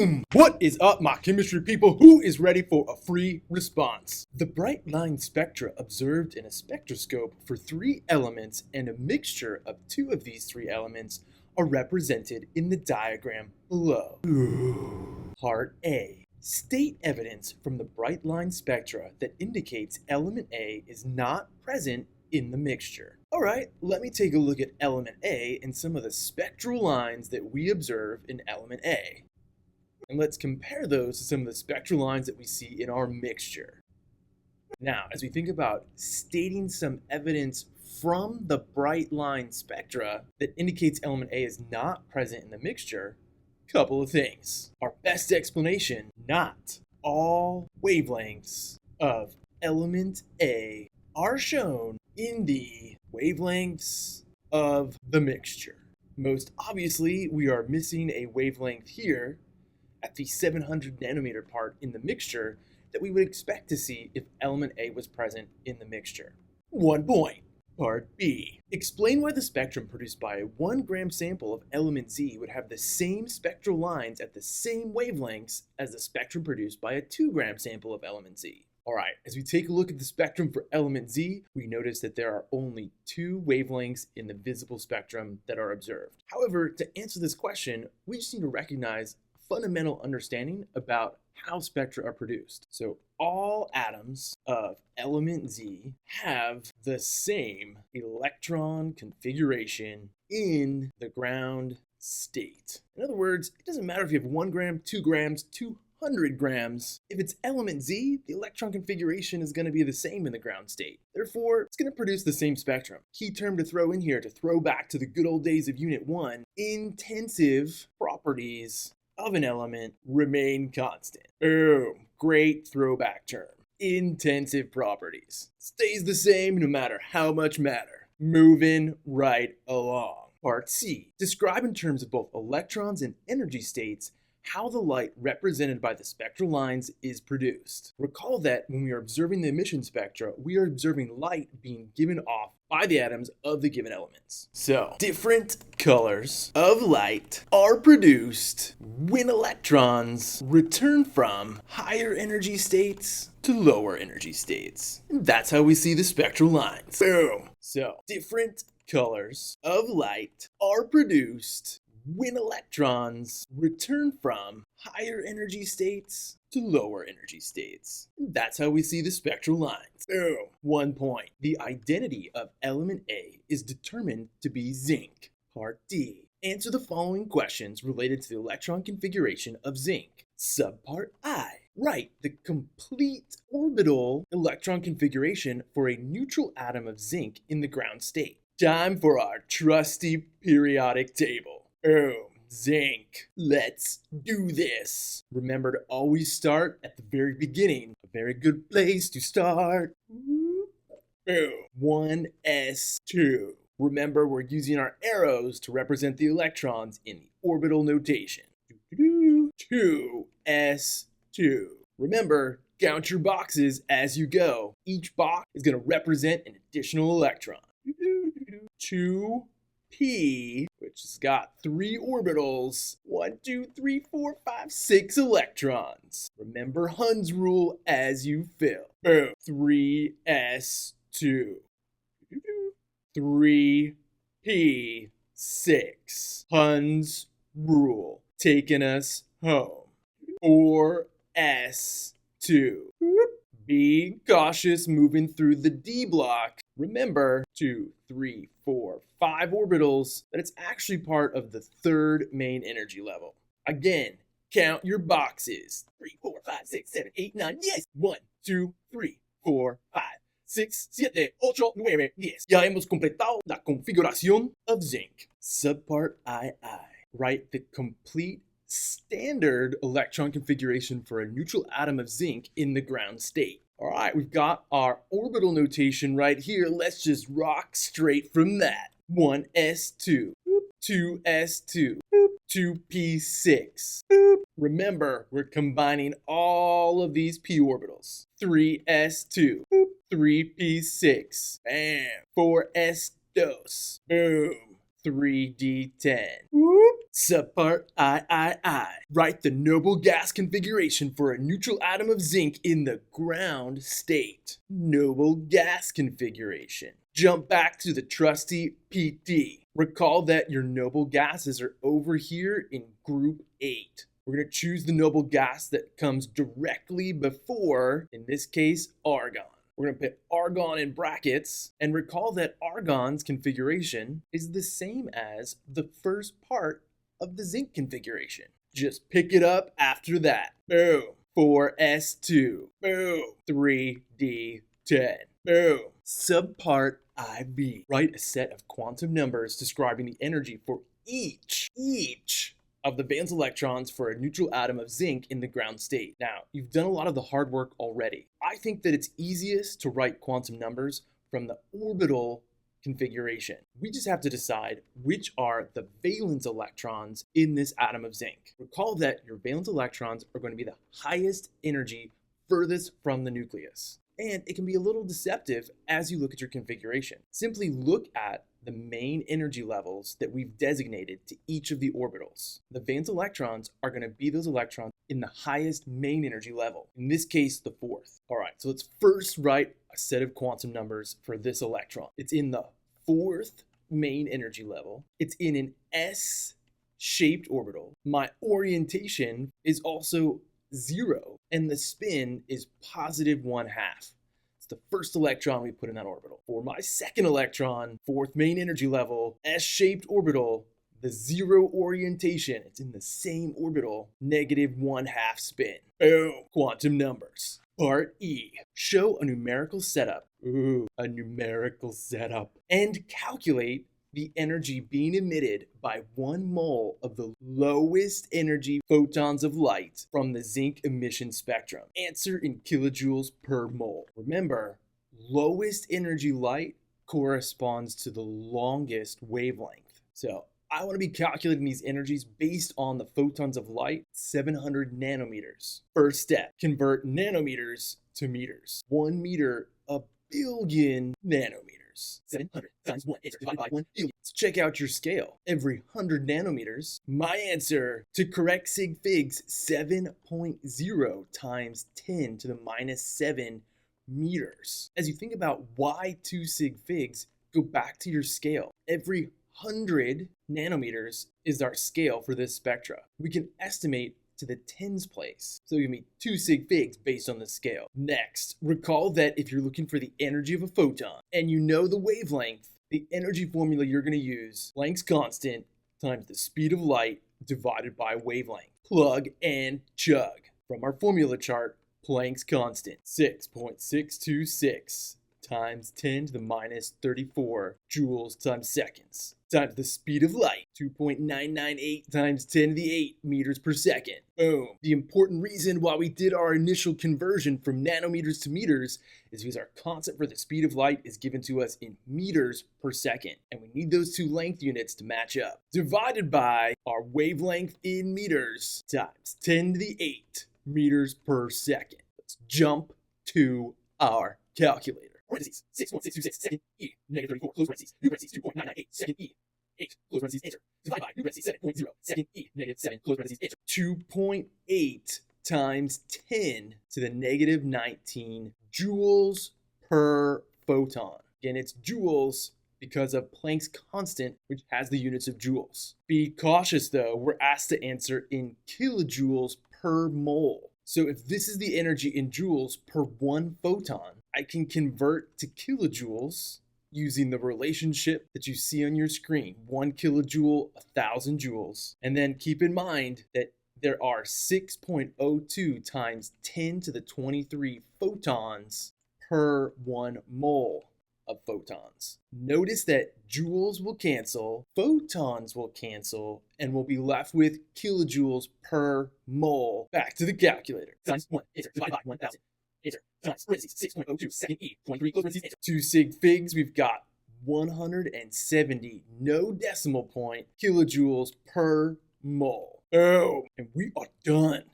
Boom! What is up, my chemistry people? Who is ready for a free response? The bright line spectra observed in a spectroscope for 3 elements and a mixture of 2 of these 3 elements are represented in the diagram below. Part A. State evidence from the bright line spectra that indicates element A is not present in the mixture. Alright, let me take a look at element A and some of the spectral lines that we observe in element A. And let's compare those to some of the spectral lines that we see in our mixture. Now, as we think about stating some evidence from the bright line spectra that indicates element A is not present in the mixture, couple of things. Our best explanation, not all wavelengths of element A are shown in the wavelengths of the mixture. Most obviously, we are missing a wavelength here at the 700 nanometer part in the mixture that we would expect to see if element A was present in the mixture. 1 point. Part B. Explain why the spectrum produced by a 1 gram sample of element Z would have the same spectral lines at the same wavelengths as the spectrum produced by a 2 gram sample of element Z. Alright, as we take a look at the spectrum for element Z, we notice that there are only 2 wavelengths in the visible spectrum that are observed. However, to answer this question, we just need to recognize a fundamental understanding about how spectra are produced. So all atoms of element Z have the same electron configuration in the ground state. In other words, it doesn't matter if you have 1 gram, 2 grams, 200 grams. If it's element Z, the electron configuration is going to be the same in the ground state. Therefore, it's going to produce the same spectrum. Key term to throw in here to throw back to the good old days of Unit 1, intensive properties of an element remain constant. Boom, great throwback term. Intensive properties. Stays the same no matter how much matter. Moving right along. Part C. Describe in terms of both electrons and energy states how the light represented by the spectral lines is produced. Recall that when we are observing the emission spectra, we are observing light being given off by the atoms of the given elements. So, different colors of light are produced when electrons return from higher energy states to lower energy states. And that's how we see the spectral lines. Boom! So, different colors of light are produced when electrons return from higher energy states to lower energy states. And that's how we see the spectral lines. Boom. 1 point. The identity of element A is determined to be zinc. Part D. Answer the following questions related to the electron configuration of zinc. Subpart I. Write the complete orbital electron configuration for a neutral atom of zinc in the ground state. Time for our trusty periodic table. Boom, zinc. Let's do this. Remember to always start at the very beginning. A very good place to start. Boom, 1s2. Remember, we're using our arrows to represent the electrons in the orbital notation. 2s2. Remember, count your boxes as you go. Each box is going to represent an additional electron. 2p, which has got 3 orbitals. 1, 2, 3, 4, 5, 6 electrons. Remember Hund's rule as you fill. Boom. 3s2. 3p6. Hund's rule. Taking us home. 4s2. Be cautious moving through the D block. Remember, 2, 3, 4, 5 orbitals, that it's actually part of the 3rd main energy level. Again, count your boxes. 3, 4, 5, 6, 7, 8, 9, 10. 1, 2, 3, 4, 5, 6, 7, 8, 9, 10. Ya hemos completado la configuración of zinc. Subpart II. Write the complete standard electron configuration for a neutral atom of zinc in the ground state. Alright, we've got our orbital notation right here. Let's just rock straight from that. 1s2, 2s2, 2p6. Remember, we're combining all of these p orbitals. 3s2, 3p6, bam, 4s2, boom, 3d10, Subpart III. Write the noble gas configuration for a neutral atom of zinc in the ground state. Noble gas configuration. Jump back to the trusty PT. Recall that your noble gases are over here in group 8. We're going to choose the noble gas that comes directly before, in this case, argon. We're going to put argon in brackets, and recall that argon's configuration is the same as the first part of the zinc configuration. Just pick it up after that. Boom. 4s2. Boom. 3d10. Boom. Subpart IB. Write a set of quantum numbers describing the energy for each of the valence electrons for a neutral atom of zinc in the ground state. Now, you've done a lot of the hard work already. I think that it's easiest to write quantum numbers from the orbital configuration. We just have to decide which are the valence electrons in this atom of zinc. Recall that your valence electrons are going to be the highest energy furthest from the nucleus. And it can be a little deceptive as you look at your configuration. Simply look at the main energy levels that we've designated to each of the orbitals. The valence electrons are going to be those electrons in the highest main energy level, in this case, the fourth. All right, so let's first write a set of quantum numbers for this electron. It's in the fourth main energy level. It's in an S-shaped orbital. My orientation is also 0, and the spin is positive 1/2. It's the first electron we put in that orbital. For my second electron, fourth main energy level, S-shaped orbital, the 0 orientation, it's in the same orbital, negative 1/2 spin. Boom, quantum numbers. Part E, show a numerical setup. Ooh, a numerical setup. And calculate the energy being emitted by 1 mole of the lowest energy photons of light from the zinc emission spectrum. Answer in kilojoules per mole. Remember, lowest energy light corresponds to the longest wavelength. So I want to be calculating these energies based on the photons of light, 700 nanometers. First step, convert nanometers to meters. 1 meter, a billion nanometers. 700 times 1 is divided by 1 billion. Let's check out your scale. Every 100 nanometers, my answer to correct sig figs, 7.0 times 10 to the minus 7 meters. As you think about why 2 sig figs, go back to your scale. Every 100 nanometers is our scale for this spectra. We can estimate to the tens place. So you mean 2 sig figs based on the scale. Next, recall that if you're looking for the energy of a photon and you know the wavelength, the energy formula you're going to use, Planck's constant times the speed of light divided by wavelength. Plug and chug. From our formula chart, Planck's constant, 6.626 times 10 to the minus 34 joules times seconds, times the speed of light, 2.998 times 10 to the 8 meters per second. Boom. The important reason why we did our initial conversion from nanometers to meters is because our constant for the speed of light is given to us in meters per second, and we need those two length units to match up. Divided by our wavelength in meters times 10 to the 8 meters per second. Let's jump to our calculator. Parentheses, 6.626 second E, negative 34, close parentheses, new parentheses, 2.998 second E, 8, close parentheses, enter. Divide by, new parentheses, 7.0 second E, negative 7, close parentheses, enter. 2.8 times 10 to the negative 19 joules per photon. Again, it's joules because of Planck's constant, which has the units of joules. Be cautious though, we're asked to answer in kilojoules per mole. So if this is the energy in joules per 1 photon, I can convert to kilojoules using the relationship that you see on your screen. 1 kilojoule, 1,000 joules. And then keep in mind that there are 6.02 times 10 to the 23 photons per 1 mole of photons. Notice that joules will cancel, photons will cancel, and we'll be left with kilojoules per mole. Back to the calculator. Times 1, answer, divided by 1,000. Answer, times, parentheses, 6.02, second E, 23, close parentheses, answer. 2 sig figs, we've got 170, no decimal point, kilojoules per mole. Oh, and we are done.